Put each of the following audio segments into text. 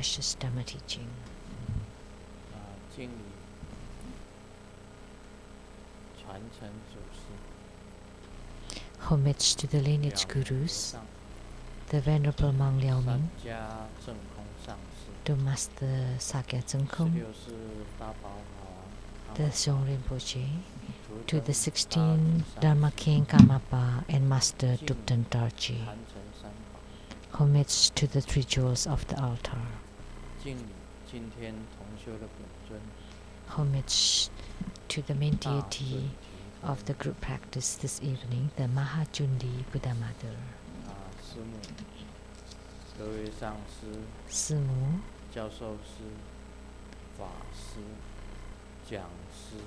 precious Dhamma teaching. Homage to the lineage gurus, the Venerable Mang Liao Ming, to Master Sakya Zengkong, the Zhong Rinpoche, to the 16 Dharma King Karmapa and Master Dukten Darji. Homage to the 3 jewels of the altar. Homage to the main deity of the group practice this evening, the Mahajundi Buddha Mother. Simu,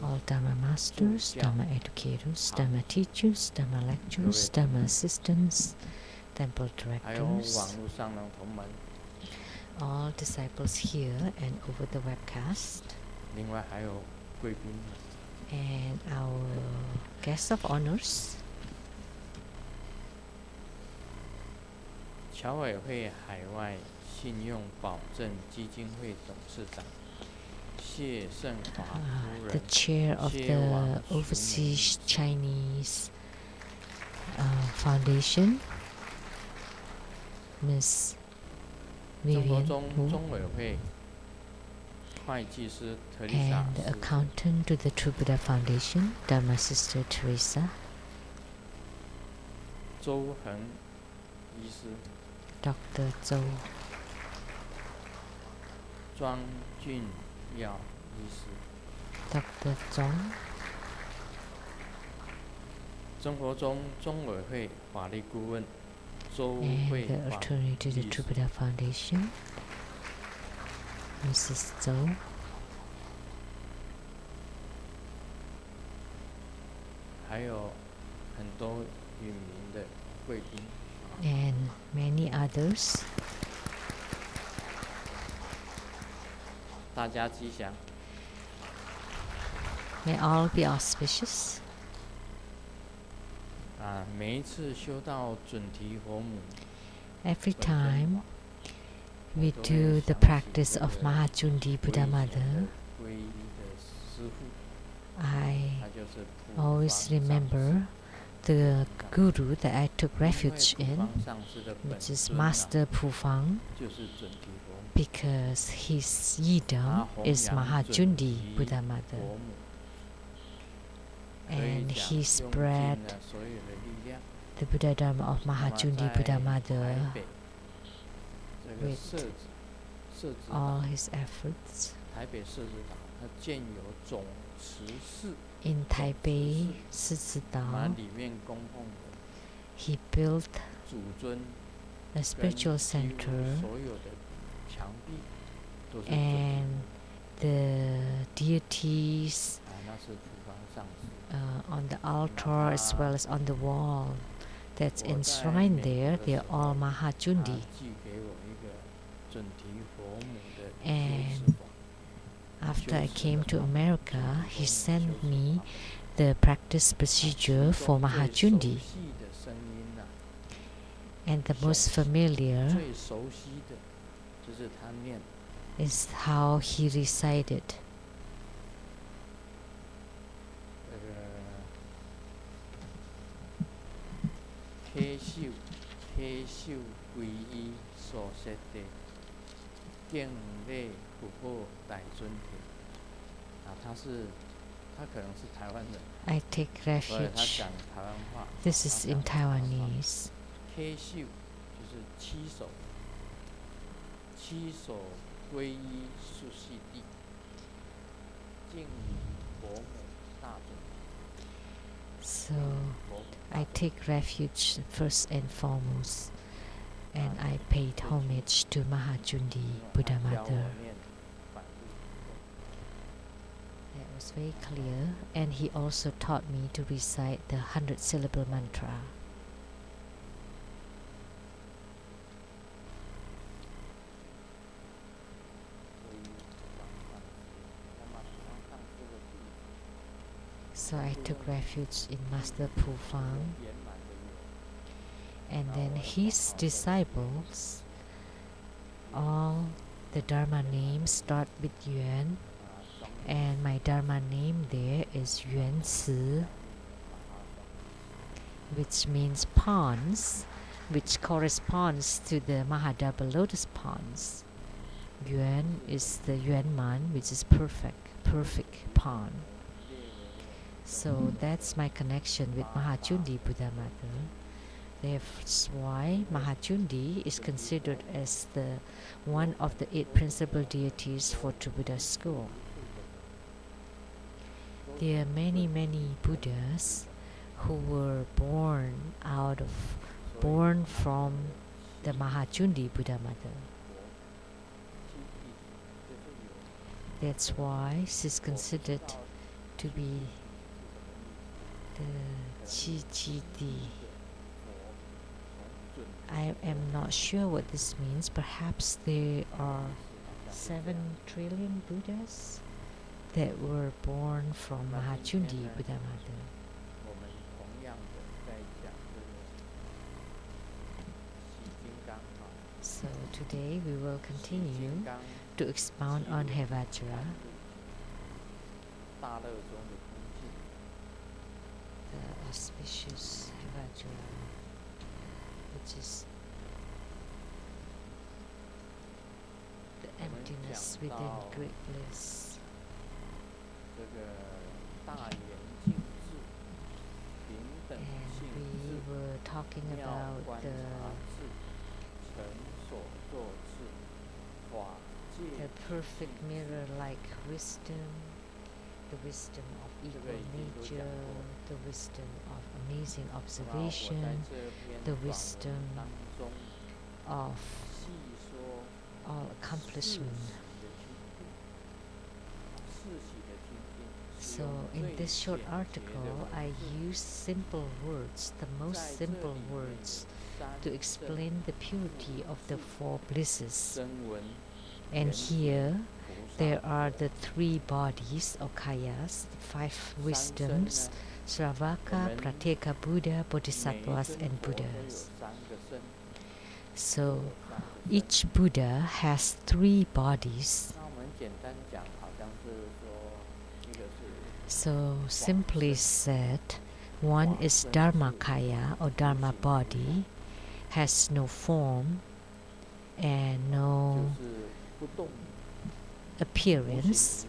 all Dharma masters, Dharma educators, Dharma teachers, Dharma lecturers, Dharma assistants, temple directors, all disciples here and over the webcast, and our guests of honors. 侨委会海外信用保证基金会董事长谢胜华夫人 the chair of the Overseas Chinese Foundation, Miss Vivian Wu, and the accountant to the True Buddha Foundation, Dharma Sister Teresa, Dr. Zhou, Dr. Zhong, and the attorney to the True Buddha Foundation, Mrs. Zhou, and many others. May all be auspicious. Every time we do the practice of Mahajundi Buddha Mother, I always remember the guru that I took refuge in, which is Master Pufang, because his yidam is Mahajundi Buddha Mother, and he spread the Buddha Dharma of Mahajundi Buddha Mother with all his efforts. In Taipei, Sizidao, he built a spiritual center, and the deities on the altar as well as on the wall that's enshrined there, they are all Mahajundi. And after I came to America, he sent me the practice procedure for Mahajundi. And the most familiar is how he recited. I take refuge. This is in Taiwanese. So I take refuge first and foremost, and I paid homage to Mahajundi Buddha Mother. That was very clear, and he also taught me to recite the 100-syllable mantra. So I took refuge in Master Pufang, and then his disciples, all the Dharma name start with Yuan, and my Dharma name there is Yuan Tze, which means ponds, which corresponds to the Mahadharma lotus ponds. Yuan is the Yuan Man, which is perfect pond. So that's my connection with Mahachundi Buddha Mother. That's why Mahachundi is considered as the one of the 8 principal deities for True Buddha school. There are many Buddhas who were born from the Mahachundi Buddha Mother. That's why she's considered to be the Chi. I am not sure what this means. Perhaps there are 7 trillion Buddhas that were born from Mahachundi Buddha Mother. So today we will continue to expound on Hevajra, the auspicious Hevajra, which is the emptiness within great bliss. And we were talking about the perfect mirror-like wisdom, the wisdom of equal nature, the wisdom of amazing observation, the wisdom of all accomplishment. So in this short article, I use simple words, the most simple words, to explain the purity of the 4 blisses. And here there are the 3 bodies or kayas, 5 wisdoms, Sravaka, Prateka Buddha, Bodhisattvas and Buddhas. So each Buddha has 3 bodies. So simply said, one is Dharmakaya or Dharma body, has no form and no appearance.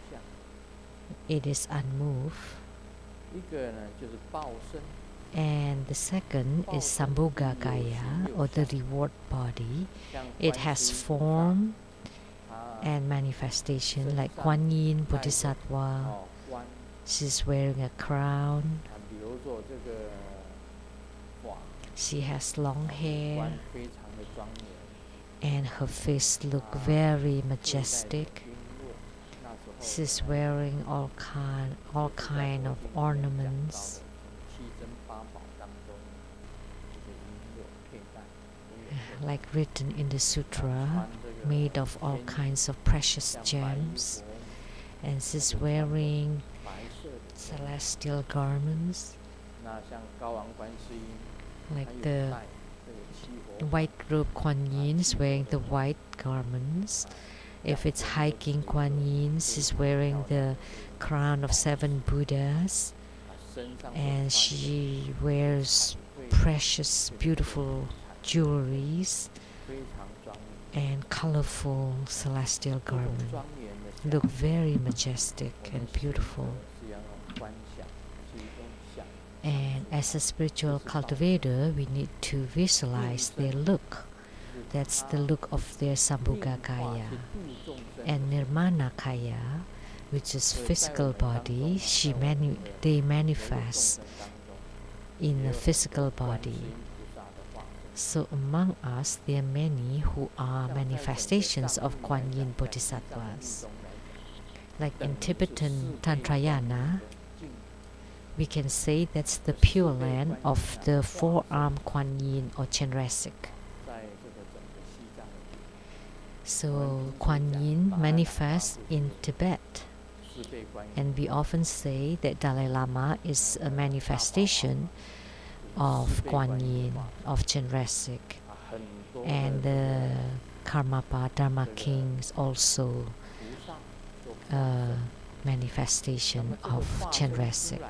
It is unmoved. And the second is Sambhogakaya or the reward body. It has form and manifestation like Kuan Yin Bodhisattva. She's wearing a crown. She has long hair and her face look very majestic. She's wearing all kind of ornaments, like written in the sutra, made of all kinds of precious gems. And she's wearing celestial garments, like the white robe Kuan Yin is wearing the white garments. If it's hiking Kuan Yin, she's wearing the crown of 7 Buddhas, and she wears precious, beautiful jewelries and colorful celestial garments. Look very majestic and beautiful. And as a spiritual cultivator, we need to visualize their look. That's the look of their Sambhogakaya. And Nirmanakaya, which is physical body, they manifest in a physical body. So among us, there are many who are manifestations of Kuan Yin Bodhisattvas. Like in Tibetan Tantrayana, we can say that's the pure land of the 4-armed Kuan Yin or Chenrezig. So Kuan Yin manifests in Tibet, and we often say that Dalai Lama is a manifestation of Kuan Yin, of Chenrezig. And the Karmapa, Dharma Kings also a manifestation of Chenrezig.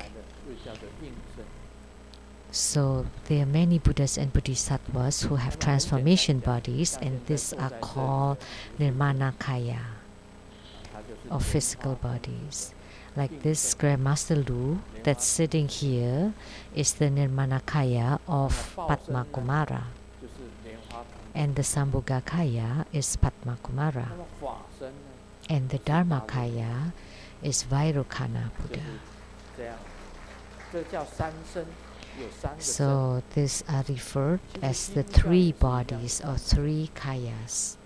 So there are many Buddhas and Bodhisattvas who have transformation bodies, and these are called Nirmanakaya, or physical bodies. Like this Grandmaster Lu that's sitting here is the Nirmanakaya of Padma Kumara, and the Sambhogakaya is Padma Kumara, and the Dharmakaya is Vairocana Buddha. So these are referred as the three bodies or three kayas.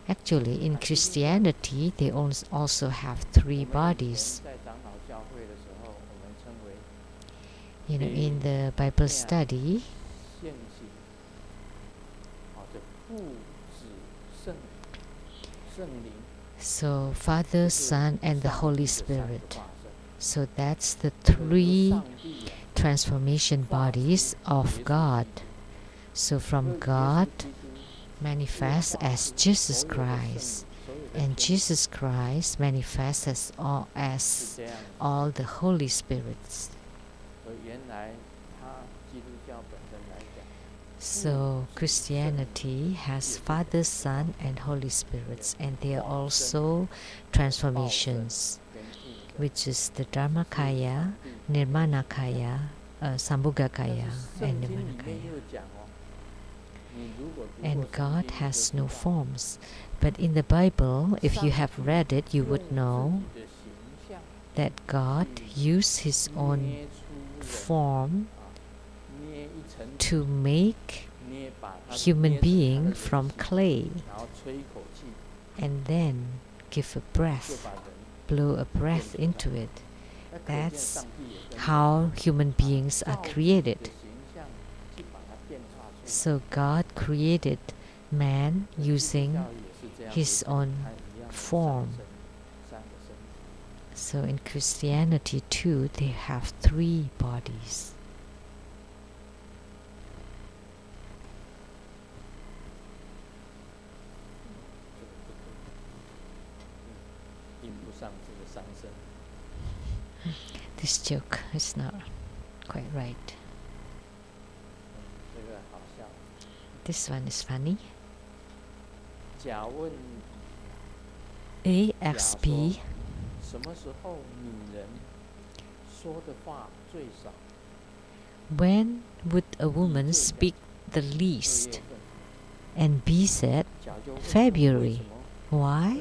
Actually, in Christianity, they also have three bodies. You know, in the Bible study, so Father, Son, and the Holy Spirit. So that's the three transformation bodies of God. So from God manifests as Jesus Christ, and Jesus Christ manifests as all the Holy Spirits. So Christianity has Father, Son, and Holy Spirits, and they are also transformations, which is the Dharmakaya, Nirmanakaya, Sambhogakaya, and Nirmanakaya. And God has no forms. But in the Bible, if you have read it, you would know that God used His own form to make human being from clay, and then give a breath, blow a breath into it. That's how human beings are created. So God created man using His own form. So in Christianity too, they have three bodies. This joke is not quite right. This one is funny. A asks B, when would a woman speak the least? And B said, February. Why?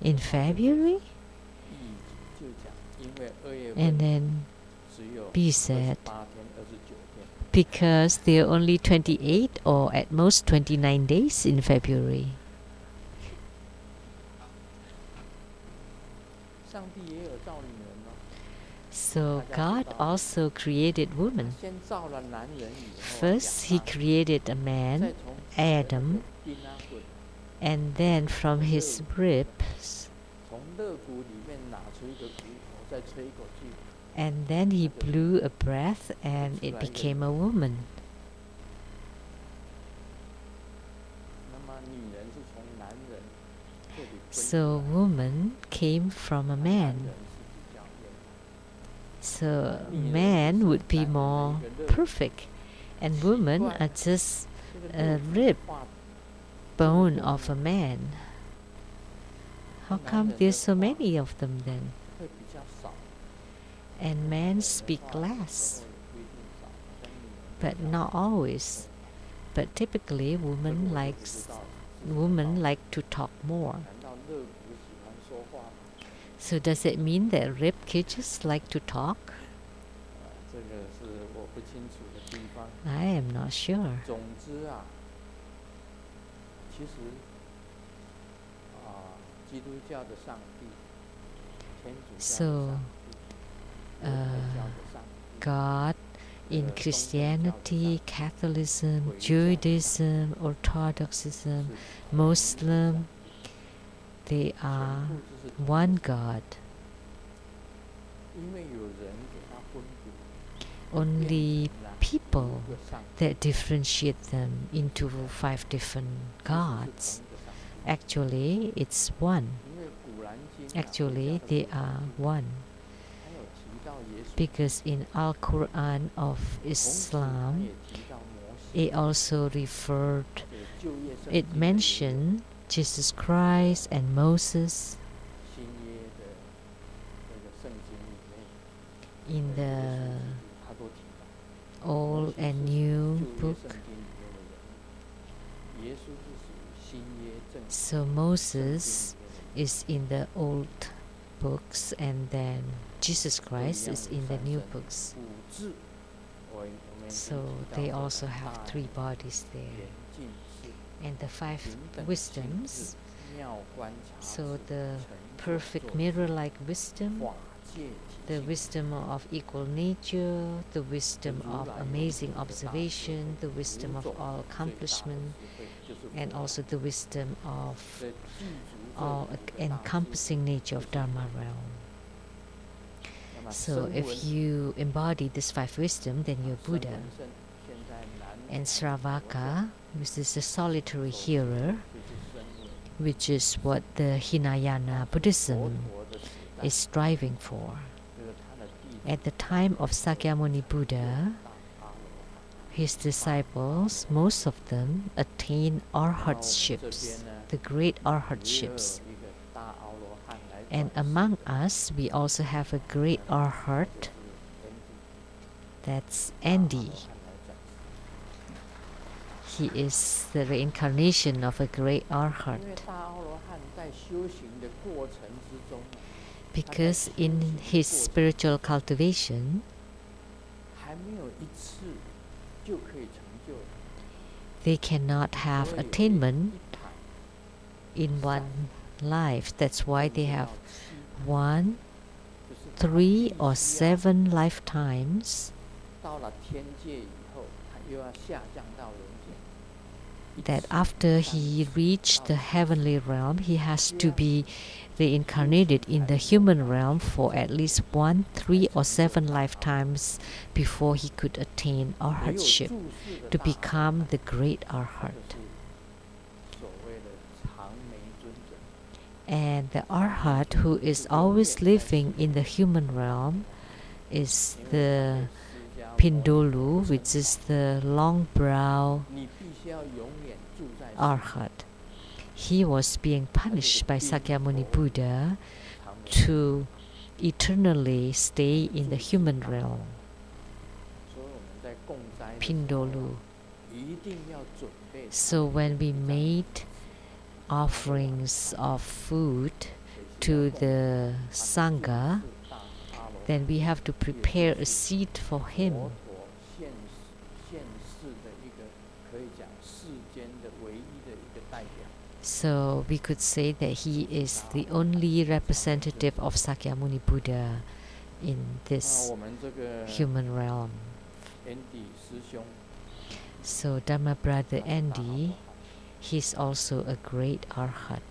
In February? And then B said, because there are only 28 or at most 29 days in February. So God also created woman. First He created a man, Adam, and then from his ribs, and then He blew a breath and it became a woman. So woman came from a man. So man would be more perfect, and women are just a rib bone of a man. How come there's so many of them then? And men speak less, but not always. But typically, women like to talk more. So does it mean that rib cages like to talk? I am not sure. So God in Christianity, Catholicism, Judaism, Orthodoxism, Muslim, they are one God. Only people that differentiate them into 5 different gods. Actually, it's one. Actually, they are one. Because in Al-Quran of Islam, it also it mentioned Jesus Christ and Moses in the Old and New book. So Moses is in the old books, and then Jesus Christ is in the new books. So they also have 3 bodies there. And the 5 wisdoms, so the perfect mirror-like wisdom, the wisdom of equal nature, the wisdom of amazing observation, the wisdom of all accomplishment, and also the wisdom of all encompassing nature of Dharma realm. So if you embody this 5 wisdom, then you're Buddha. And Sravaka, which is a solitary hearer, which is what the Hinayana Buddhism is striving for. At the time of Sakyamuni Buddha, his disciples, most of them, attained arhatships, the great arhatships. And among us, we also have a great arhat, that's Andy. He is the reincarnation of a great arhat. Because in his spiritual cultivation, they cannot have attainment in one life. That's why they have 1, 3, or 7 lifetimes. That after he reached the heavenly realm, he has to be reincarnated in the human realm for at least 1, 3, or 7 lifetimes before he could attain arhatship, to become the great arhat. And the arhat who is always living in the human realm is the Pindolu, which is the long brow arhat. He was being punished by Sakyamuni Buddha to eternally stay in the human realm. Pindolu. So when we made offerings of food to the Sangha, then we have to prepare a seat for him. So we could say that he is the only representative of Sakyamuni Buddha in this human realm. So Dharma brother Andy, he's also a great arhat.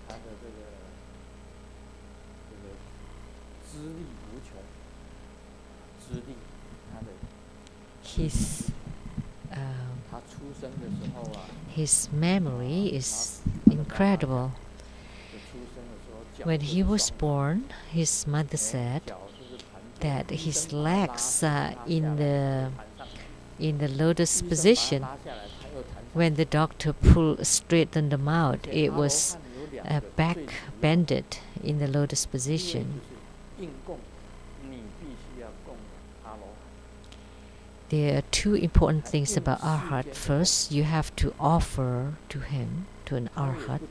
His memory is incredible. When he was born, his mother said that his legs are in the lotus position. When the doctor straightened them out, it was back bended in the lotus position. There are 2 important things about arhat. First, you have to offer to him, to an arhat,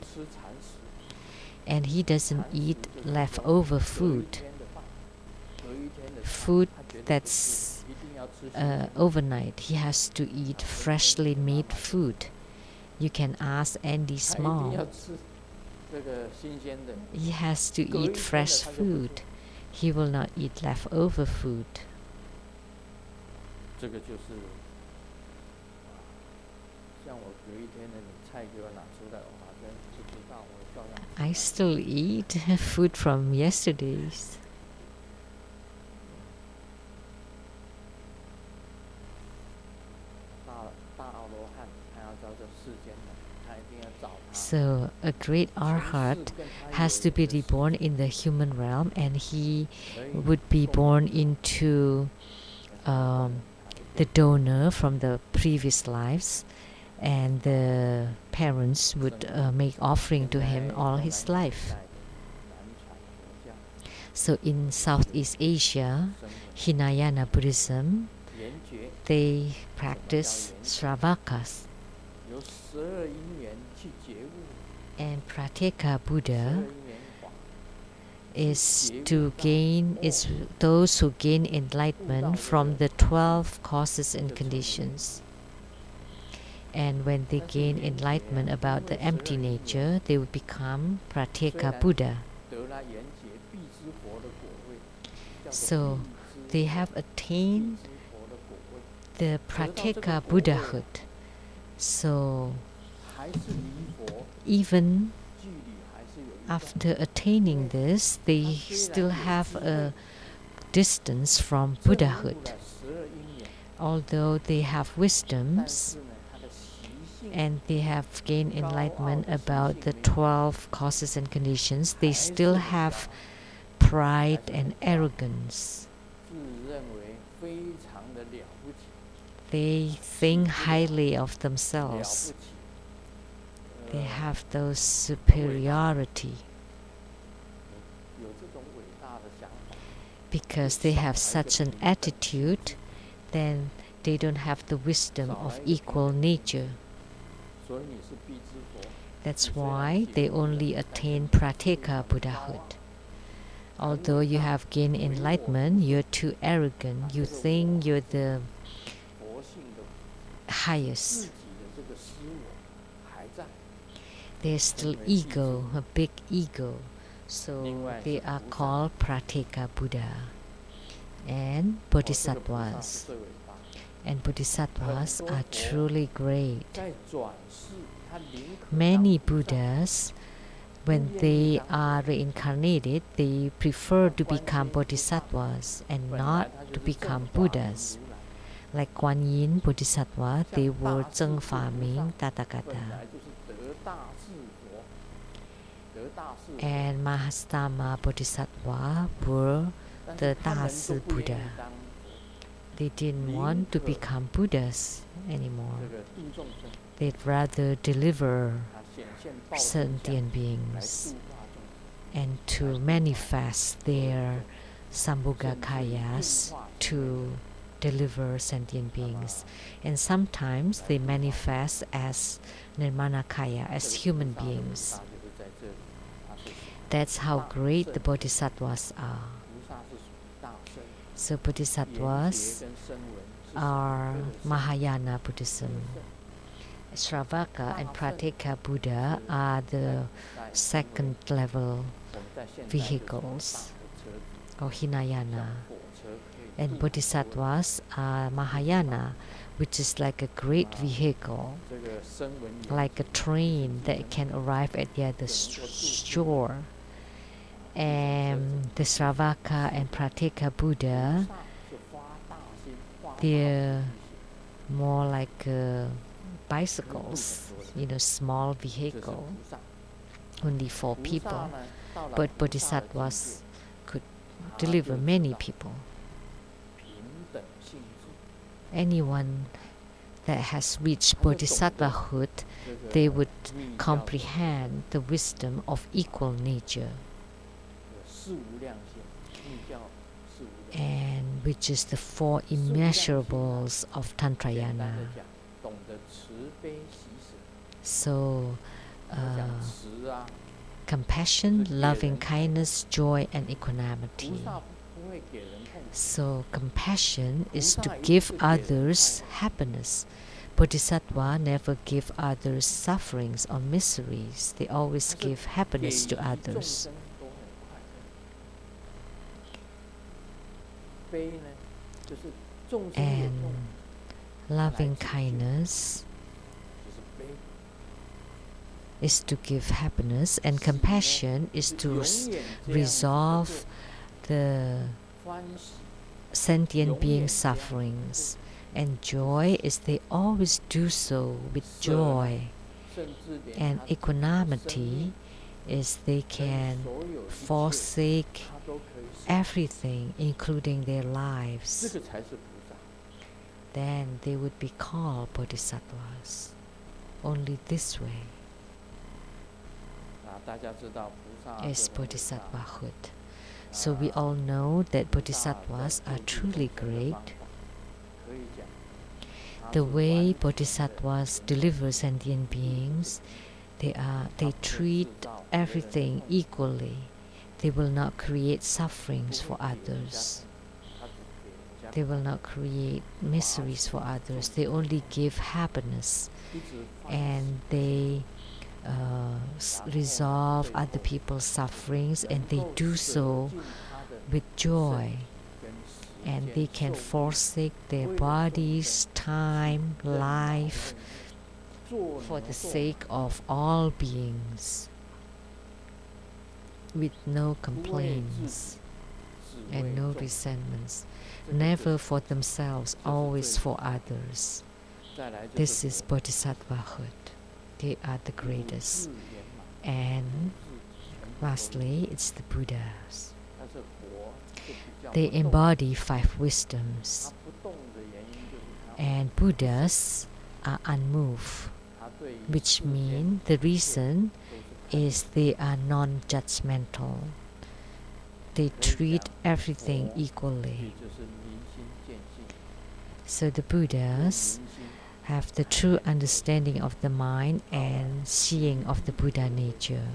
and he doesn't eat leftover food. Food that's overnight. He has to eat freshly made food. You can ask Andy's mom. He has to eat fresh food. He will not eat leftover food. I still eat food from yesterday's. So a great arhat has to be reborn in the human realm, and he would be born into the donor from the previous lives, and the parents would make offering to him all his life. So in Southeast Asia, Hinayana Buddhism, they practice Sravakas. And Pratyeka Buddha is those who gain enlightenment from the 12 causes and conditions. And when they gain enlightenment about the empty nature, they will become Pratyeka Buddha. So they have attained the Pratyeka Buddhahood. So even after attaining this, they still have a distance from Buddhahood. Although they have wisdoms and they have gained enlightenment about the 12 causes and conditions, they still have pride and arrogance. They think highly of themselves. They have those superiority. Because they have such an attitude, then they don't have the wisdom of equal nature. That's why they only attain Pratyeka Buddhahood. Although you have gained enlightenment, you're too arrogant. You think you're the highest. There's still ego, a big ego. So they are called Pratyeka Buddha and Bodhisattvas. And Bodhisattvas are truly great. Many Buddhas, when they are reincarnated, they prefer to become Bodhisattvas and not to become Buddhas. Like Kuan Yin Bodhisattva, they were Zheng Fa Ming Tathagata. And Mahastama Bodhisattva were the Da Si Buddha. They didn't want to become Buddhas anymore. They'd rather deliver sentient beings and to manifest their Sambhogakayas to deliver sentient beings. And sometimes they manifest as Nirmanakaya, as human beings. That's how great the Bodhisattvas are. So Bodhisattvas are Mahayana Buddhism. Sravaka and Pratyeka Buddha are the second level vehicles, or Hinayana. And Bodhisattvas are Mahayana, which is like a great vehicle, like a train that can arrive at the other shore. And the Sravaka and Pratyeka Buddha, they're more like bicycles, small vehicle, only 4 people. But Bodhisattvas could deliver many people. Anyone that has reached Bodhisattvahood, they would comprehend the wisdom of equal nature, and which is the 4 immeasurables of Tantrayana. So, compassion, loving kindness, joy, and equanimity. So compassion is to give others happiness. Bodhisattva never give others sufferings or miseries. They always give happiness to others. And loving kindness is to give happiness, and compassion is to resolve the sentient being sufferings, and joy is they always do so with joy. And equanimity is they can forsake everything, including their lives. Then they would be called bodhisattvas. Only this way is bodhisattvahood. So we all know that bodhisattvas are truly great. The way bodhisattvas deliver sentient beings, they treat everything equally. They will not create sufferings for others. They will not create miseries for others. They only give happiness, and they resolve other people's sufferings, and they do so with joy. And they can forsake their bodies, time, life for the sake of all beings, with no complaints and no resentments, never for themselves, always for others. This is bodhisattvahood. They are the greatest. And lastly, it's the Buddhas. They embody 5 wisdoms. And Buddhas are unmoved, which means the reason is they are non-judgmental. They treat everything equally. So the Buddhas have the true understanding of the mind and seeing of the Buddha nature.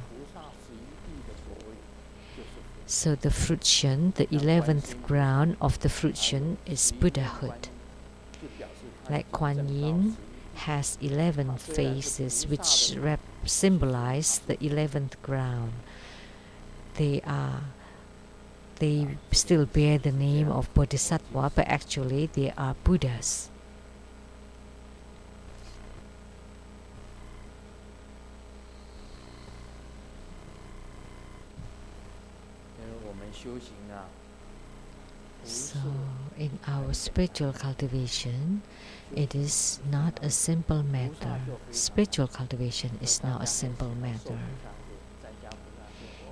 So the fruition, the 11th ground of the fruition is Buddhahood. Like Kuan Yin has 11 faces which symbolize the 11th ground. They still bear the name of Bodhisattva, but actually they are Buddhas. So, in our spiritual cultivation, it is not a simple matter. Spiritual cultivation is not a simple matter.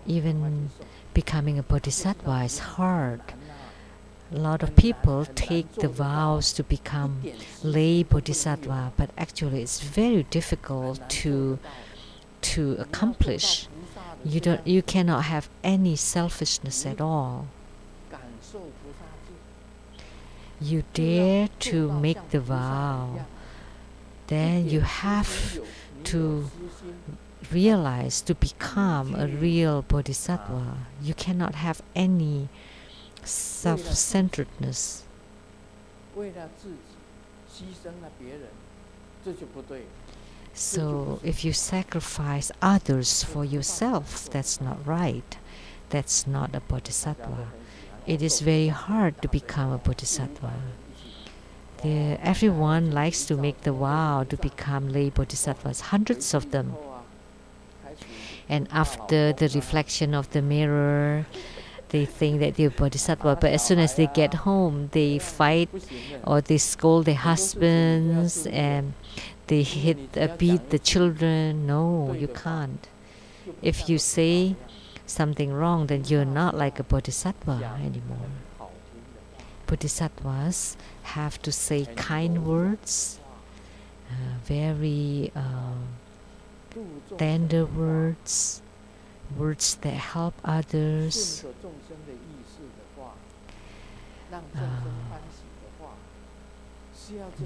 Even becoming a bodhisattva is hard. A lot of people take the vows to become lay bodhisattva, but actually it's very difficult to accomplish. You cannot have any selfishness at all. You dare to make the vow, then you have to realize to become a real bodhisattva. You cannot have any self-centeredness. So if you sacrifice others for yourself, that's not right. That's not a bodhisattva. It is very hard to become a bodhisattva. Everyone likes to make the vow to become lay bodhisattvas, hundreds of them. And after the reflection of the mirror, they think that they're bodhisattva, but as soon as they get home, they fight or they scold their husbands and they beat the children. No, you can't. If you say something wrong, then you're not like a bodhisattva anymore. Bodhisattvas have to say kind words, very tender words, words that help others,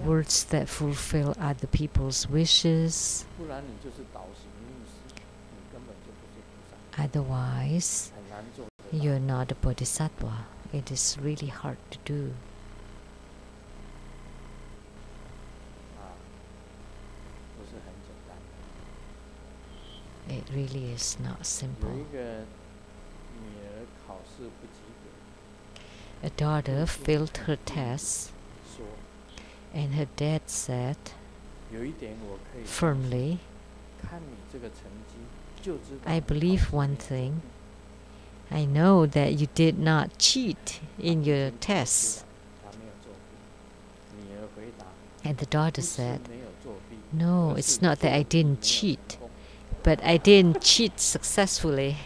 words that fulfill other people's wishes. Otherwise, you're not a bodhisattva. It is really hard to do. It really is not simple. A daughter failed her test, and her dad said firmly, I believe one thing. I know that you did not cheat in your tests. And the daughter said, No, it's not that I didn't cheat, but I didn't cheat successfully.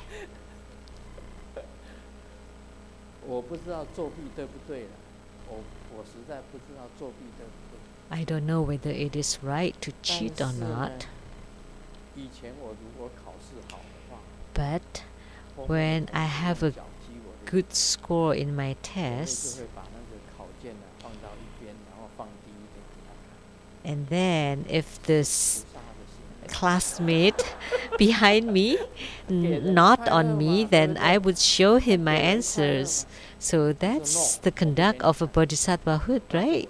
I don't know whether it is right to cheat or not. But when I have a good score in my test, and then if this classmate behind me not on me, then I would show him my answers. So that's the conduct of a bodhisattvahood, right?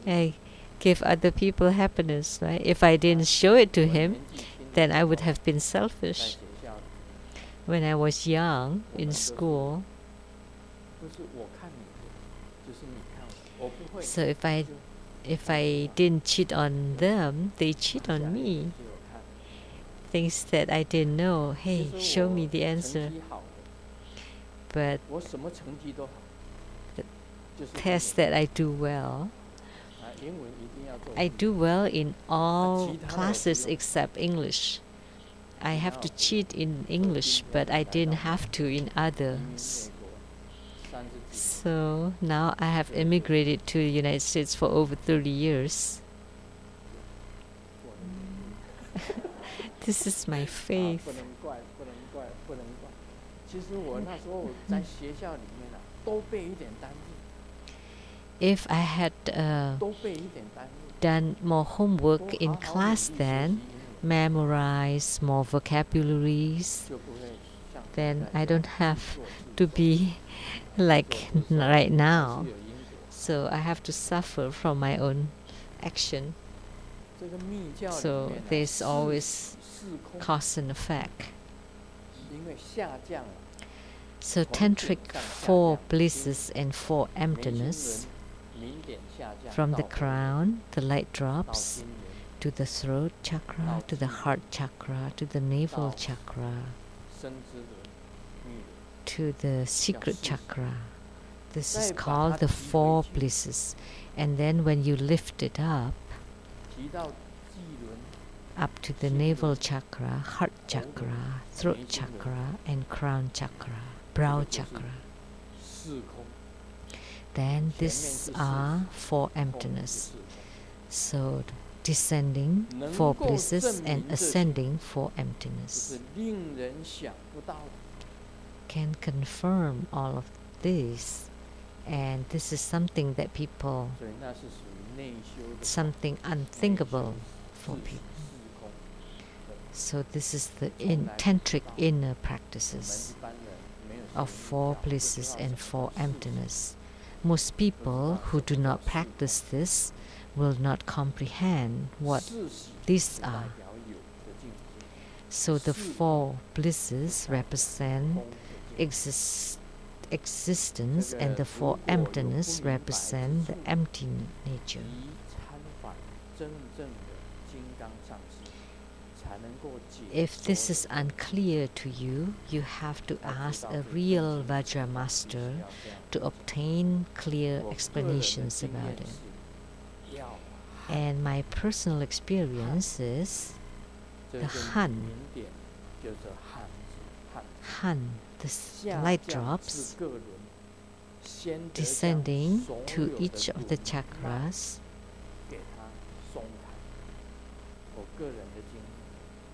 I give other people happiness, right? If I didn't show it to him, then I would have been selfish. When I was young in school, so if I didn't cheat on them, they cheat on me. Things that I didn't know. Hey, show me the answer. But the test that I do well, I do well in all classes except English. I have to cheat in English, but I didn't have to in others. So now I have immigrated to the United States for over 30 years. This is my faith. If I had done more homework in class then, memorize more vocabularies, then I don't have to be like right now. So I have to suffer from my own action. So there's always cause and effect. So tantric 4 blisses and 4 emptiness, from the crown, the light drops, to the throat chakra, to the heart chakra, to the navel chakra, to the secret chakra. This is called the 4 blisses. And then when you lift it up to the navel chakra, heart chakra, throat chakra, and crown chakra, brow chakra, then these are 4 emptiness. So descending 4 blisses and ascending 4 emptiness can confirm all of this. And this is something that people, something unthinkable for people. So this is the tantric inner practices of 4 blisses and 4 emptiness. Most people who do not practice this will not comprehend what these are. So the 4 blisses represent existence, and the 4 emptiness represent the empty nature. If this is unclear to you, you have to ask a real Vajra master to obtain clear explanations about it. And my personal experience is the Han, the light drops descending to each of the chakras.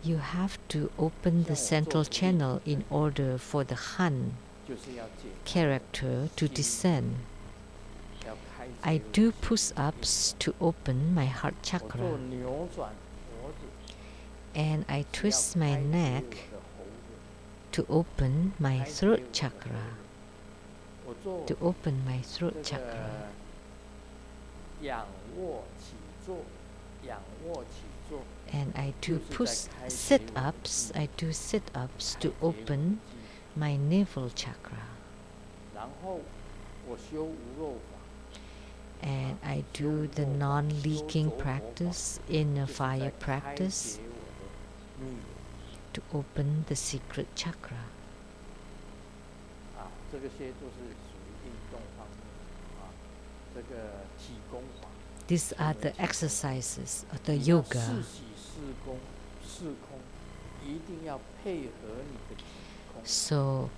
You have to open the central channel in order for the Han character to descend. I do push-ups to open my heart chakra, and I twist my neck to open my throat chakra. And I do sit-ups to open my navel chakra. And I do the non-leaking practice, inner fire practice, to open the secret chakra. These are the exercises of the yoga. So,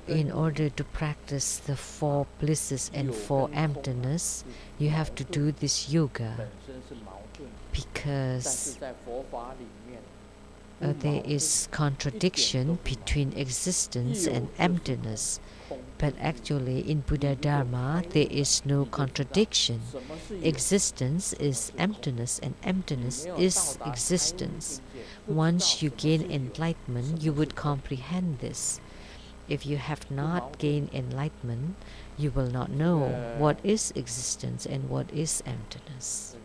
in order to practice the 4 blisses and 4 emptiness, you have to do this yoga, because there is contradiction between existence and emptiness. But actually, in Buddha Dharma, there is no contradiction. Existence is emptiness, and emptiness is existence. Once you gain enlightenment, you would comprehend this. If you have not gained enlightenment, you will not know what is existence and what is emptiness.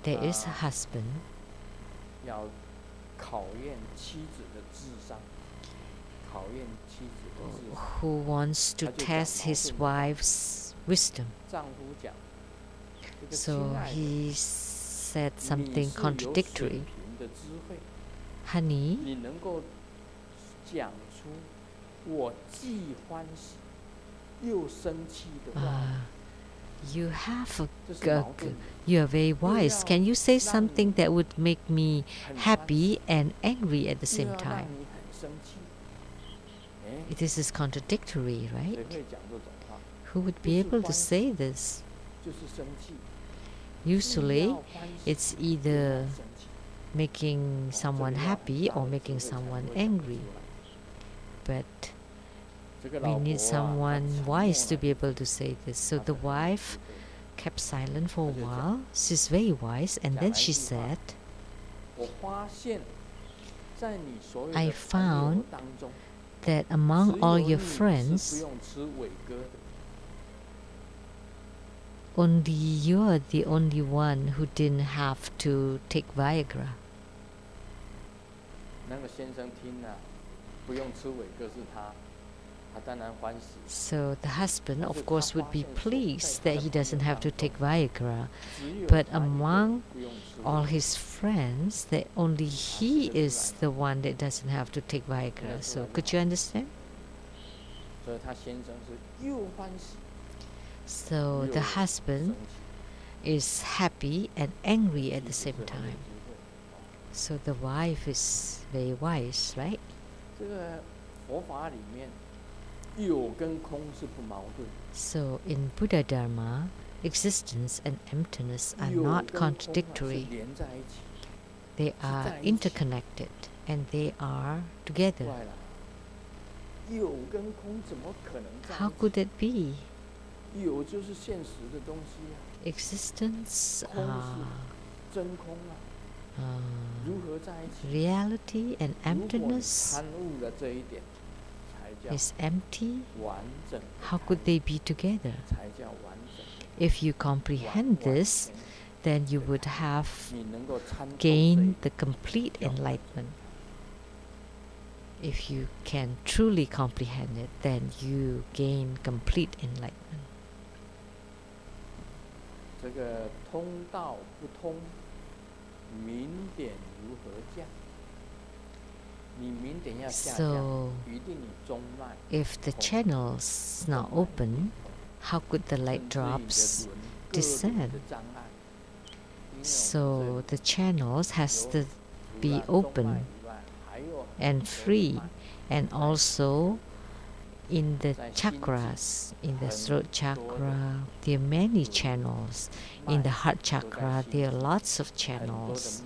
There is a husband who wants to test his wife's wisdom. So he said something contradictory. Honey, you are very wise. Can you say something that would make me happy and angry at the same time? This is contradictory, right? Who would be able to say this? Usually, it's either making someone happy or making someone angry. But we need someone wise to be able to say this. So the wife kept silent for a while. She's very wise, and then she said, I found that among all your friends, only you're the only one who didn't have to take Viagra. So the husband, of course, would be pleased that he doesn't have to take Viagra. But among all his friends, that only he is the one that doesn't have to take Viagra. So could you understand? So the husband is happy and angry at the same time. So the wife is very wise, right? So in Buddha Dharma, existence and emptiness are not contradictory. They are interconnected and they are together. How could it be? Existence, reality, and emptiness is empty. How could they be together? If you comprehend this, then you would have gained the complete enlightenment. If you can truly comprehend it, then you gain complete enlightenment. So, if the channel's not open, how could the light drops descend? So the channels has to be open and free, and also in the chakras, in the throat chakra, there are many channels. In the heart chakra, there are lots of channels,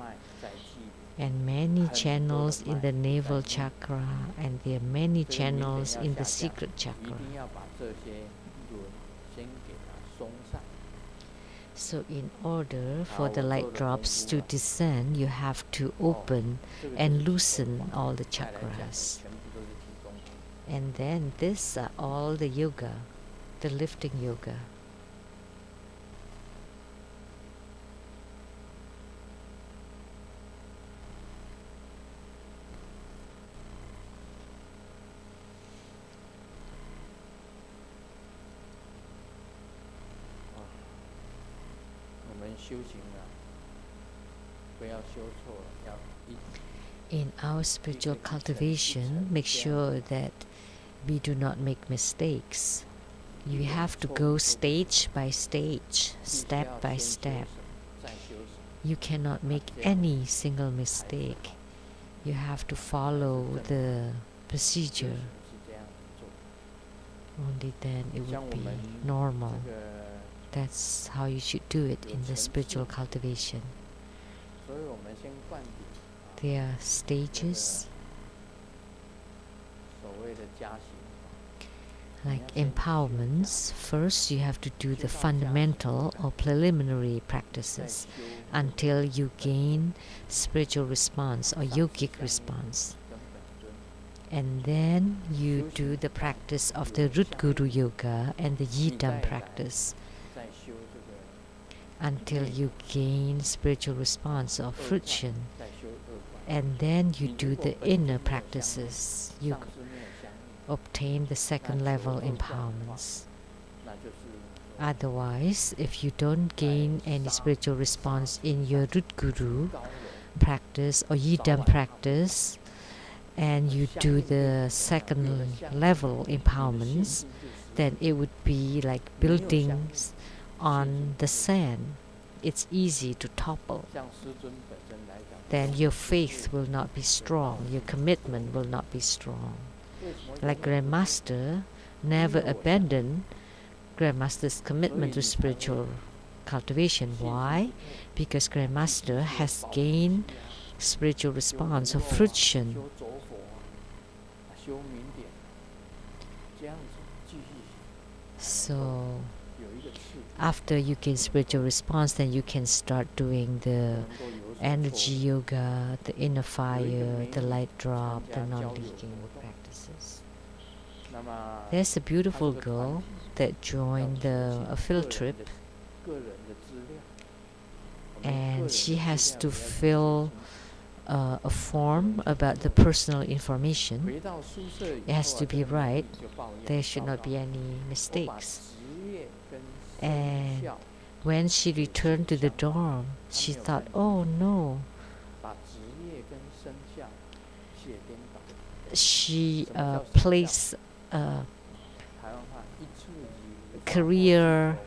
and many channels in the navel chakra, and there are many channels in the secret chakra. So in order for the light drops to descend, you have to open and loosen all the chakras. And then these are all the yoga, the lifting yoga. In our spiritual cultivation, make sure that we do not make mistakes. You have to go stage by stage, step by step. You cannot make any single mistake. You have to follow the procedure. Only then it would be normal. That's how you should do it in the spiritual cultivation. There are stages, like empowerments. First, you have to do the fundamental or preliminary practices until you gain spiritual response or yogic response. And then you do the practice of the root guru yoga and the yidam practice until you gain spiritual response or fruition. And then you do the inner practices. You obtain the second level empowerments. Otherwise, if you don't gain any spiritual response in your root guru practice or yidam practice, and you do the second level empowerments, then it would be like buildings on the sand. It's easy to topple. Then your faith will not be strong, your commitment will not be strong. Like Grandmaster never abandoned Grandmaster's commitment to spiritual cultivation. Why? Because Grandmaster has gained spiritual response or fruition. So after you gain spiritual response, then you can start doing the energy yoga, the inner fire, the light drop, the non-leaking practices. There's a beautiful girl that joined a field trip, and she has to fill a form about the personal information. It has to be right. There should not be any mistakes. And when she returned to the dorm, she thought, oh no. She placed career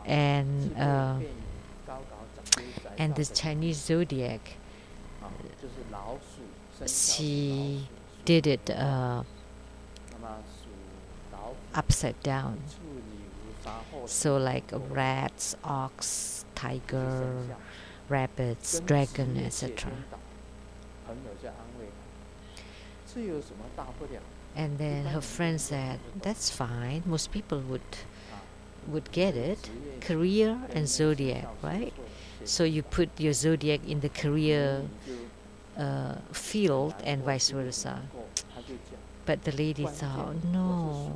and the Chinese zodiac. She did it upside down. So like rats, ox, tiger, rabbits, dragon, etc. And then her friend said, that's fine, most people would get it. Career and zodiac, right? So you put your zodiac in the career field and vice versa. But the lady thought, no.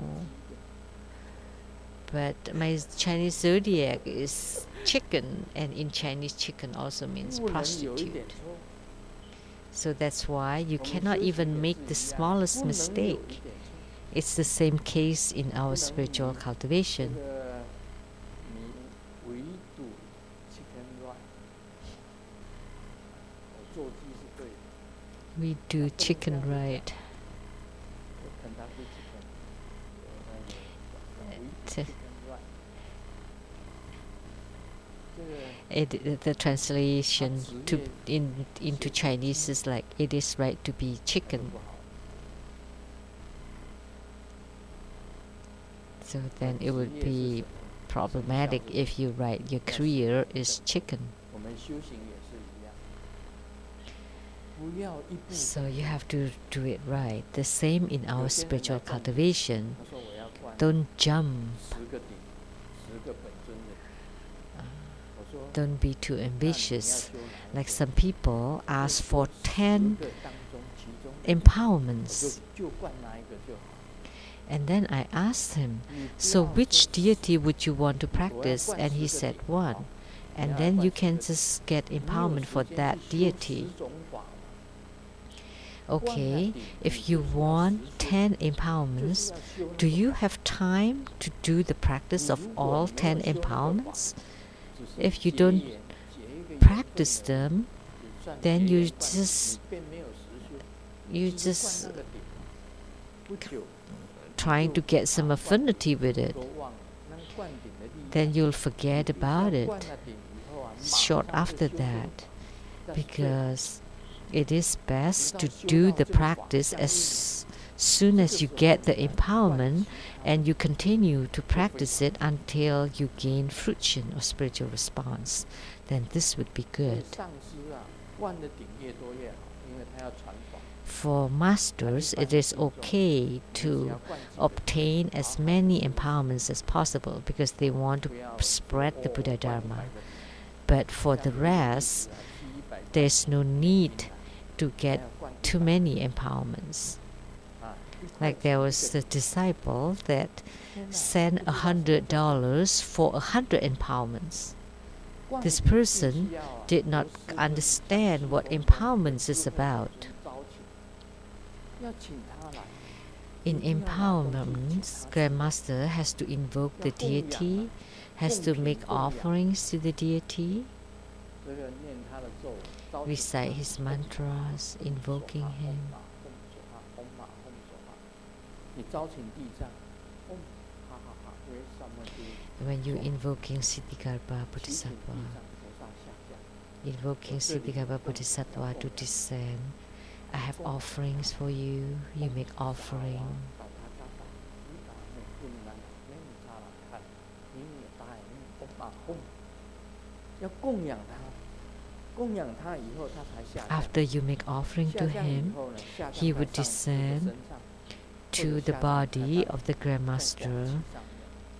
But my Chinese zodiac is chicken, and in Chinese chicken also means prostitute. So that's why you cannot even make the smallest mistake. It's the same case in our spiritual cultivation. We do chicken right. The translation into Chinese is like, it is right to be chicken. So then it would be problematic if you write your career is chicken. So you have to do it right. The same in our spiritual cultivation. Don't jump. Don't be too ambitious. Like some people ask for 10 empowerments. And then I asked him, so which deity would you want to practice? And he said 1. And then you can just get empowerment for that deity. Okay, if you want 10 empowerments, do you have time to do the practice of all 10 empowerments? If you don't practice them, then you just trying to get some affinity with it, then you'll forget about it short after that, because it is best to do the practice as soon as you get the empowerment, and you continue to practice it until you gain fruition or spiritual response. Then this would be good. For masters, it is okay to obtain as many empowerments as possible because they want to spread the Buddha Dharma. But for the rest, there's no need to get too many empowerments. Like there was a disciple that sent $100 for 100 empowerments. This person did not understand what empowerments is about. In empowerments, Grandmaster has to invoke the deity, has to make offerings to the deity, recite his mantras, invoking him. When you're invoking Siddhikarma Bodhisattva, invoking Siddhikarma Bodhisattva to descend, I have offerings for you, you make offering. After you make offering to him, he would descend to the body of the Grandmaster,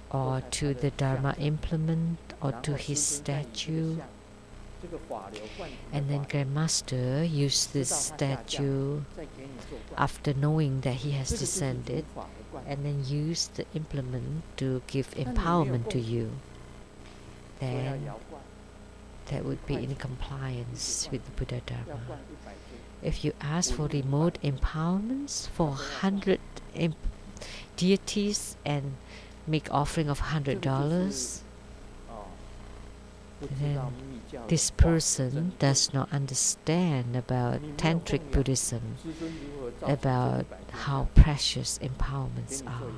or to the Dharma implement, or to his statue. And then Grandmaster used this statue after knowing that he has descended, and then use the implement to give empowerment to you. Then that would be in compliance with the Buddha Dharma. If you ask for remote empowerments for 100 deities and make offering of $100, then this person does not understand about Tantric Buddhism, about how precious empowerments are.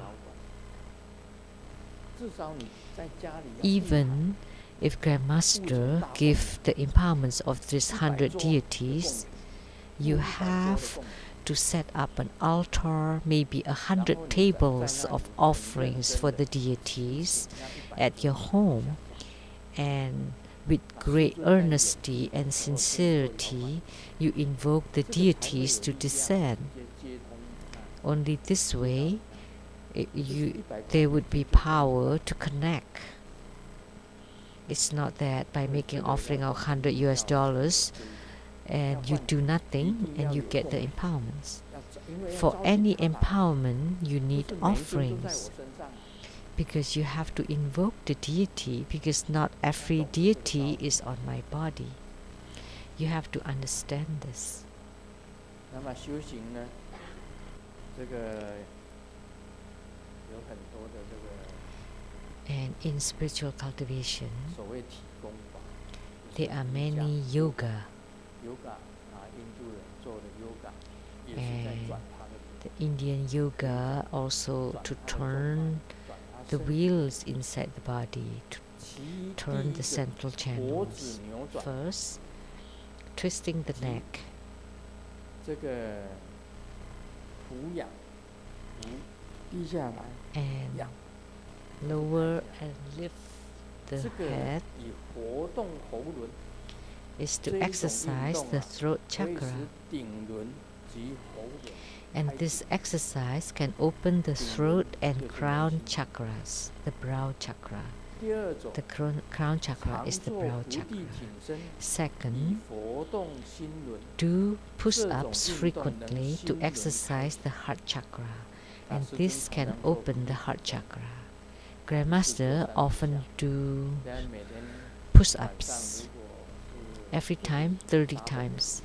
Even if Grandmaster give the empowerments of these 100 deities, you have to set up an altar, maybe 100 tables of offerings for the deities at your home, and with great earnesty and sincerity, you invoke the deities to descend. Only this way, there would be power to connect. It's not that by making offering of $100 and you do nothing and you get the empowerments. For any empowerment, you need offerings, because you have to invoke the deity, because not every deity is on my body. You have to understand this. And in spiritual cultivation, there are many yoga. And the Indian yoga also to turn the wheels inside the body, to turn the central channels. First, twisting the neck. And lower and lift the head is to exercise the throat chakra. And this exercise can open the throat and crown chakras, the brow chakra. The crown chakra is the brow chakra. Second, do push-ups frequently to exercise the heart chakra, and this can open the heart chakra. Grandmaster often do push-ups every time 30 times.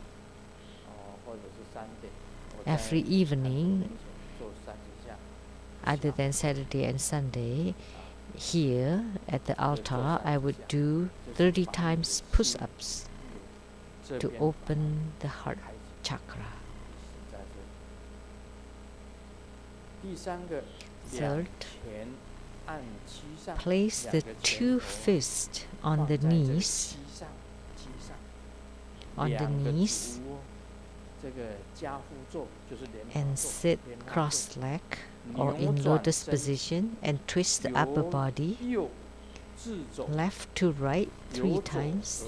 Every evening, other than Saturday and Sunday, here at the altar, I would do 30 times push-ups to open the heart chakra. Third, place the two fists on the knees, and sit cross-legged or in lotus position, and twist the upper body left to right 3 times,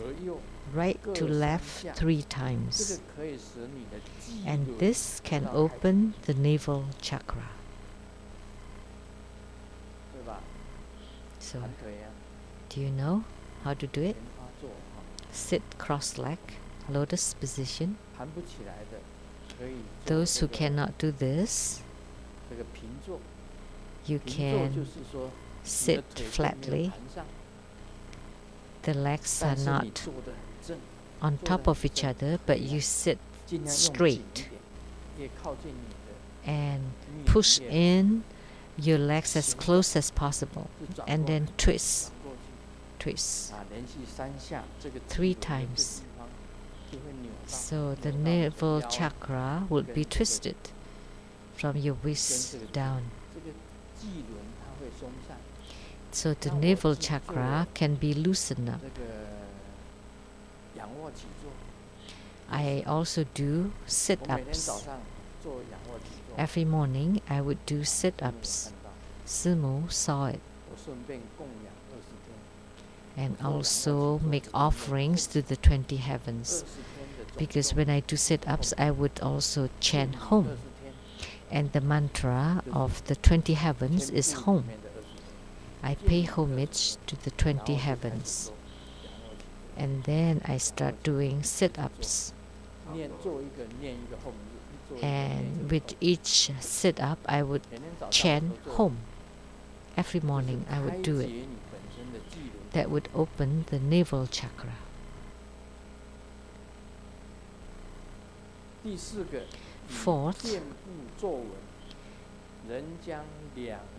right to left 3 times, and this can open the navel chakra. So, do you know how to do it? Sit cross-legged, lotus position. Those who cannot do this, you can sit flatly. The legs are not on top of each other, but you sit straight and push in your legs as close as possible, and then twist 3 times. So the navel chakra will be twisted from your waist down. So the navel chakra can be loosened up. I also do sit-ups. Every morning I would do sit-ups. Simu saw it. And also make offerings to the 20 heavens. Because when I do sit-ups, I would also chant home. And the mantra of the 20 heavens is home. I pay homage to the 20 heavens. And then I start doing sit-ups. And with each sit-up, I would chant home. Every morning I would do it. That would open the navel chakra. Fourth,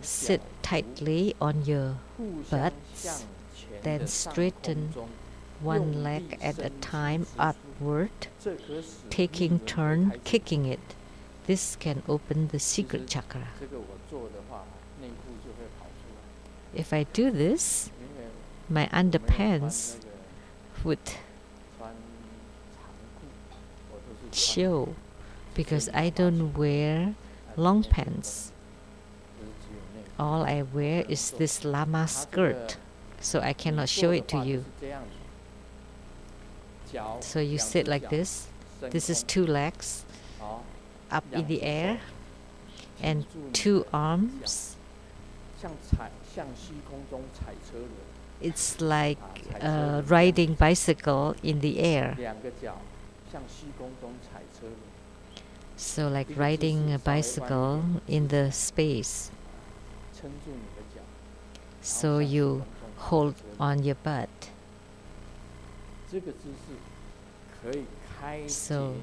sit tightly on your butts, then straighten one leg at a time upward, taking turn kicking it. This can open the secret chakra. If I do this, my underpants would show because I don't wear long pants. All I wear is this lama skirt, so I cannot show it to you. So you sit like this. This is 2 legs up in the air and 2 arms. It's like riding bicycle in the air. So like riding a bicycle in the space. So you hold on your butt. So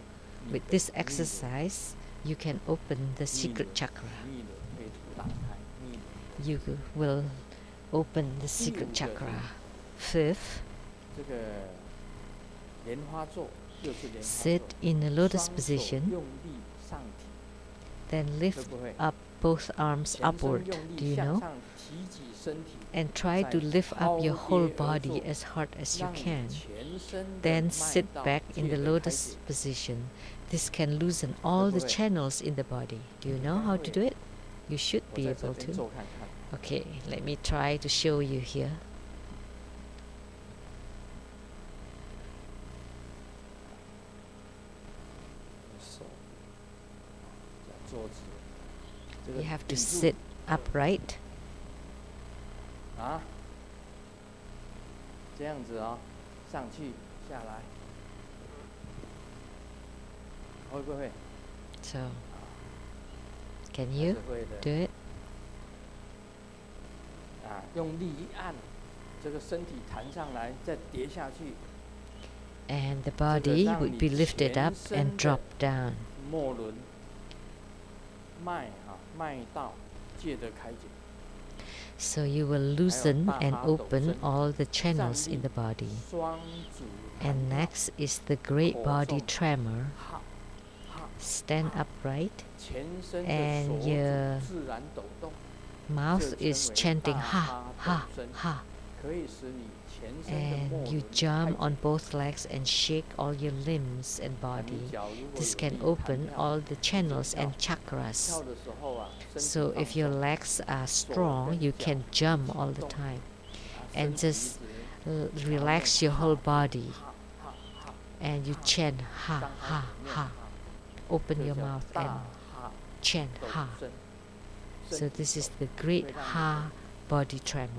with this exercise, you can open the secret chakra. You will open the secret chakra. Fifth, sit in a lotus position, then lift up both arms upward. Do you know? And try to lift up your whole body as hard as you can. Then sit back in the lotus position. This can loosen all the channels in the body. Do you know how to do it? You should be able to. Okay, let me try to show you here. You have to sit upright. 这样子啊，上去下来，会不会？ So, can you do it? 用力一按，这个身体弹上来，再跌下去。 And the body would be lifted up and drop down. 末轮脉道界的开解。 So you will loosen and open all the channels in the body. And next is the great body tremor. stand upright, and your mouth is chanting ha, ha, ha. And you jump on both legs and shake all your limbs and body. This can open all the channels and chakras. So if your legs are strong, you can jump all the time. And just relax your whole body. And you chant ha, ha, ha. Open your mouth and chant ha. So this is the great ha body tremor.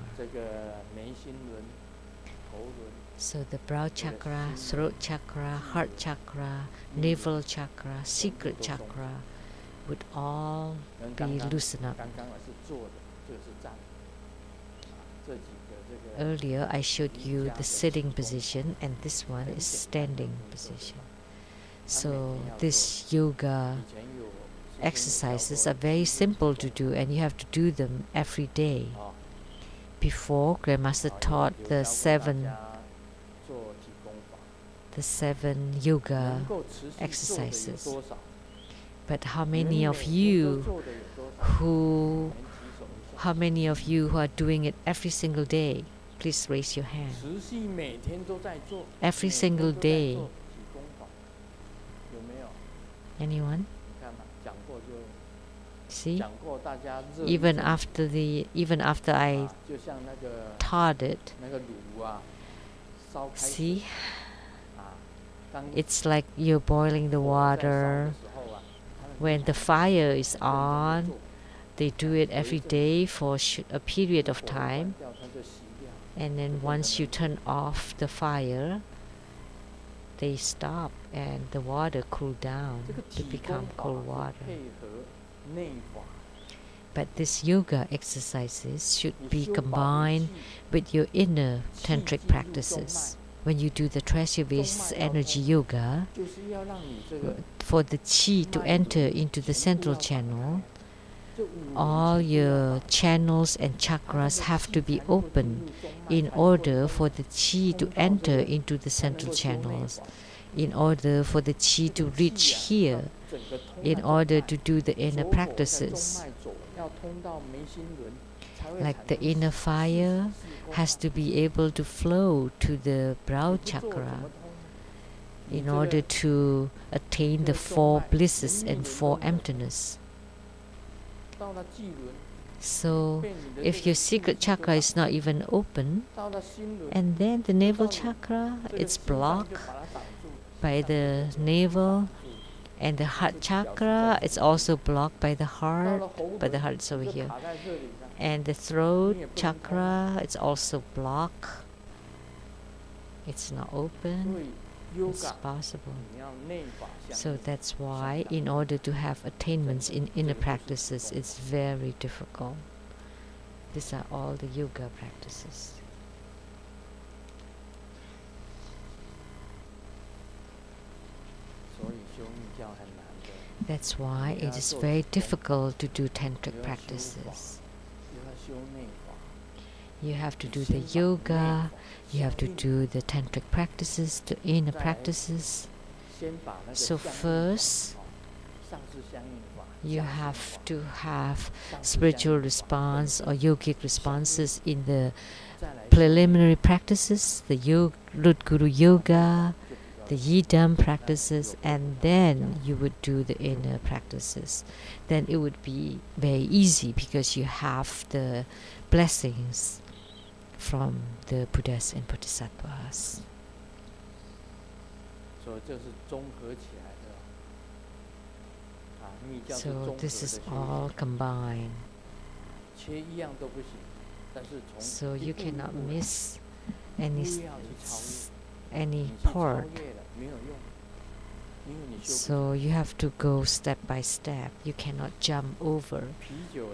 So the brow chakra, throat chakra, heart chakra, navel chakra, secret chakra would all be loosened up. Earlier I showed you the sitting position, and this one is standing position. So these yoga exercises are very simple to do, and you have to do them every day. Before, Grandmaster taught the seven yoga exercises. But how many of you who are doing it every single day? Please raise your hand. Every single day. Anyone? See, even after I taught it, see, it's like you're boiling the water. When the fire is on, they do it every day for a period of time, and then once you turn off the fire, they stop and the water cool down to become cold water. But these yoga exercises should be combined with your inner tantric practices. When you do the treasure-based energy yoga, for the chi to enter into the central channel, all your channels and chakras have to be open in order for the chi to enter into the central channels, in order for the chi to reach here, in order to do the inner practices. Like the inner fire has to be able to flow to the brow chakra in order to attain the four blisses and four emptiness. So if your secret chakra is not even open, and then the navel chakra, it's blocked by the navel, and the heart chakra, it's also blocked by the heart, but the heart's over here. And the throat chakra, it's also blocked. It's not open. It's possible. So that's why, in order to have attainments in inner practices, it's very difficult. These are all the yoga practices. That's why it is very difficult to do tantric practices. You have to do the yoga, you have to do the tantric practices, the inner practices. So first, you have to have spiritual response or yogic responses in the preliminary practices, the root guru yoga, the yidam practices, and then you would do the inner practices. Then it would be very easy because you have the blessings from the Buddhas and Bodhisattvas. So this is all combined. So you cannot miss any part. So you have to go step by step. You cannot jump over.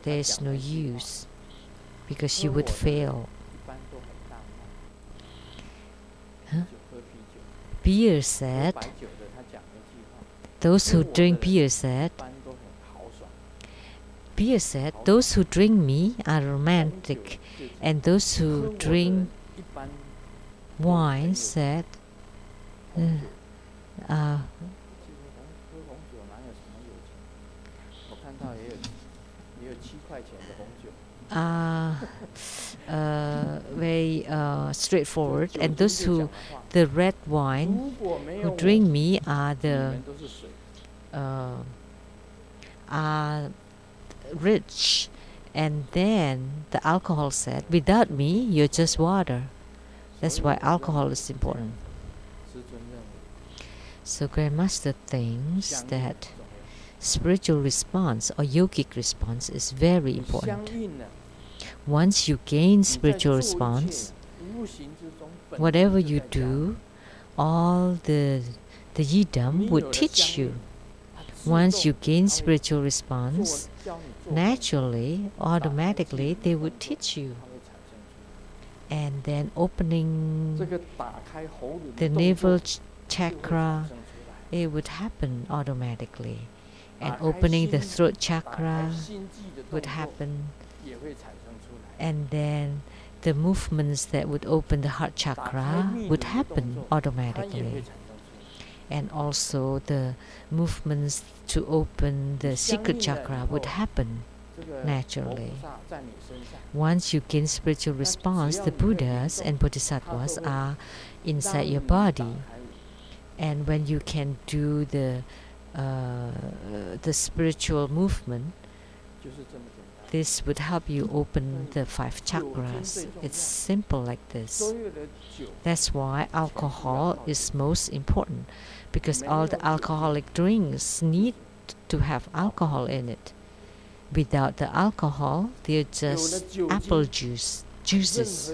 There is no use because you would fail. Huh? Beer said, those who drink beer said, those who drink me are romantic, and those who drink wine said, very straightforward, and those who the red wine who drink me are rich. And then the alcohol said, without me you're just water. That's why alcohol is important. So Grandmaster thinks that spiritual response or yogic response is very important. Once you gain spiritual response, whatever you do, all the yidam would teach you. Once you gain spiritual response, naturally, automatically, they would teach you. And then opening the navel chakra, it would happen automatically. And opening the throat chakra would happen. And then the movements that would open the heart chakra would happen automatically. And also the movements to open the secret chakra would happen naturally. Once you gain spiritual response, the Buddhas and Bodhisattvas are inside your body. And when you can do the spiritual movement, this would help you open the 5 chakras. It's simple like this. That's why alcohol is most important, because all the alcoholic drinks need to have alcohol in it. Without the alcohol, they're just apple juices.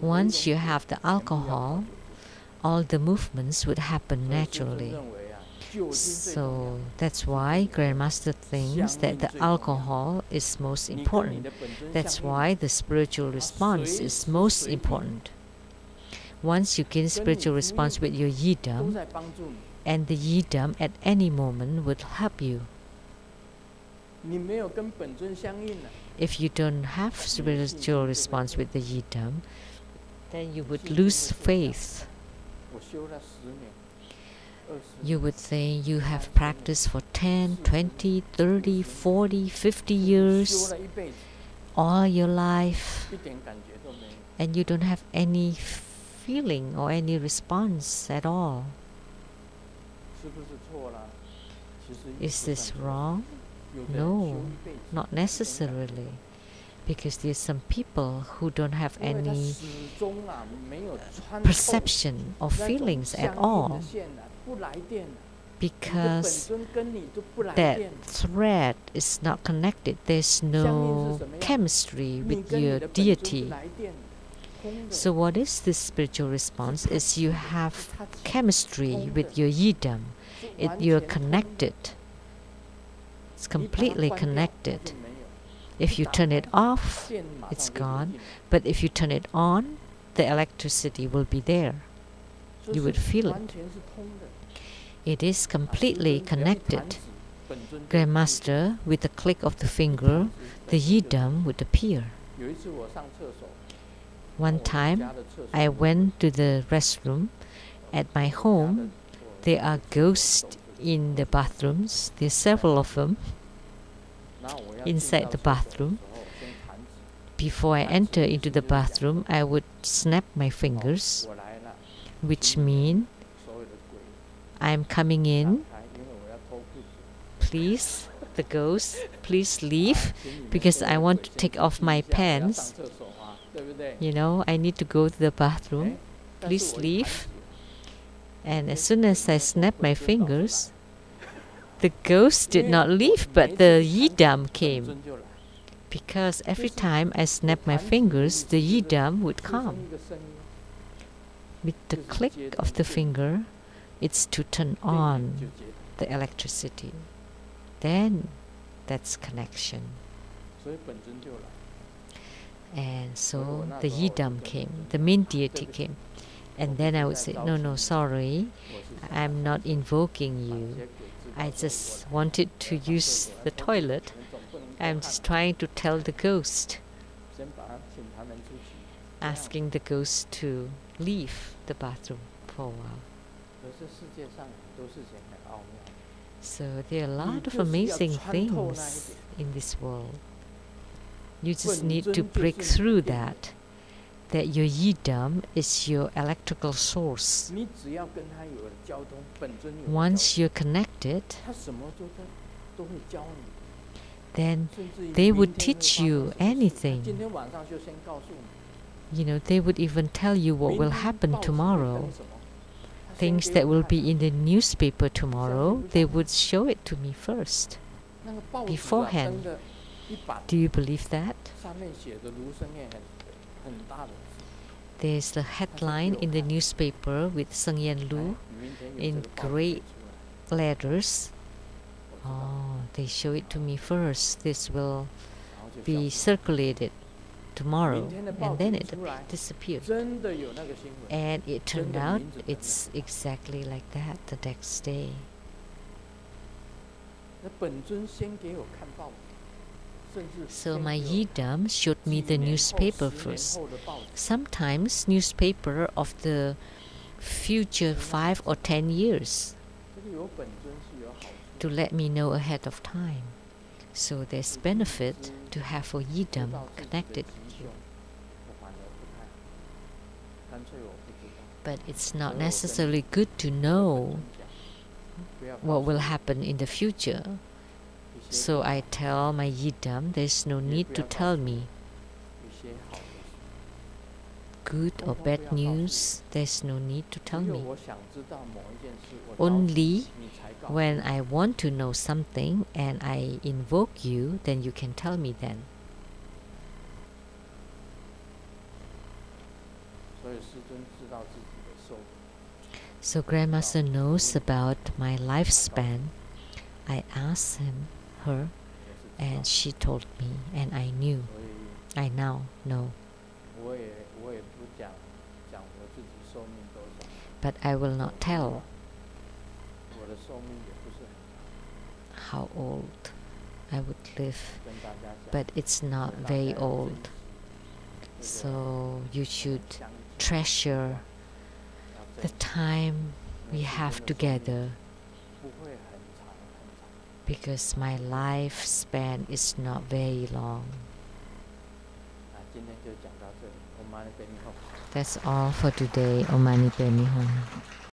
Once you have the alcohol, all the movements would happen naturally. So that's why Grandmaster thinks that the alcohol is most important. That's why the spiritual response is most important. Once you gain spiritual response with your yidam, and the yidam at any moment would help you. If you don't have spiritual response with the yidam, then you would lose faith. You would think you have practiced for 10, 20, 30, 40, 50 years, all your life, and you don't have any feeling or any response at all. Is this wrong? No, not necessarily. Because there's some people who don't have any perception or feelings at all. Because that thread is not connected. There's no chemistry with your deity. So what is this spiritual response? Is you have chemistry with your yidam. You're connected. It's completely connected. If you turn it off, it's gone. But if you turn it on, the electricity will be there. You would feel it. It is completely connected. Grandmaster, with a click of the finger, the yidam would appear. One time, I went to the restroom at my home. There are ghosts in the bathrooms. There's several of them inside the bathroom. Before I enter into the bathroom, I would snap my fingers, which mean I'm coming in. Please, the ghost, please leave, because I want to take off my pants. You know, I need to go to the bathroom. Please leave. And as soon as I snapped my fingers, the ghost did not leave, but the yidam came. Because every time I snapped my fingers, the yidam would come. With the click of the finger, it's to turn on the electricity. Then that's connection. And so the yidam came, the main deity came. And then I would say, no, sorry, I'm not invoking you. I just wanted to use the toilet. I'm just trying to tell the ghost, asking the ghost to leave the bathroom for a while. So there are a lot of amazing things in this world. You just need to break through that your yidam is your electrical source. Once you're connected, then they would teach you anything. You know, they would even tell you what will happen tomorrow. Things that will be in the newspaper tomorrow, they would show it to me first, beforehand. Do you believe that? There's the headline in the newspaper with Sheng-Yen Lu in great letters. Oh, they show it to me first. This will be circulated tomorrow, and then it disappeared. And it turned out it's exactly like that the next day. So my yidam showed me the newspaper first. Sometimes newspaper of the future 5 or 10 years to let me know ahead of time. So there's benefit to have a yidam connected with you. But it's not necessarily good to know what will happen in the future. So I tell my yidam, there's no need to tell me. Good or bad news, there's no need to tell me. Only when I want to know something and I invoke you, then you can tell me then. So Grandmaster knows about my lifespan. I asked her, and she told me, and I knew. I now know. But I will not tell how old I would live. But it's not very old. So you should treasure the time we have together, because my lifespan is not very long. That's all for today. Om Mani Padme Hum.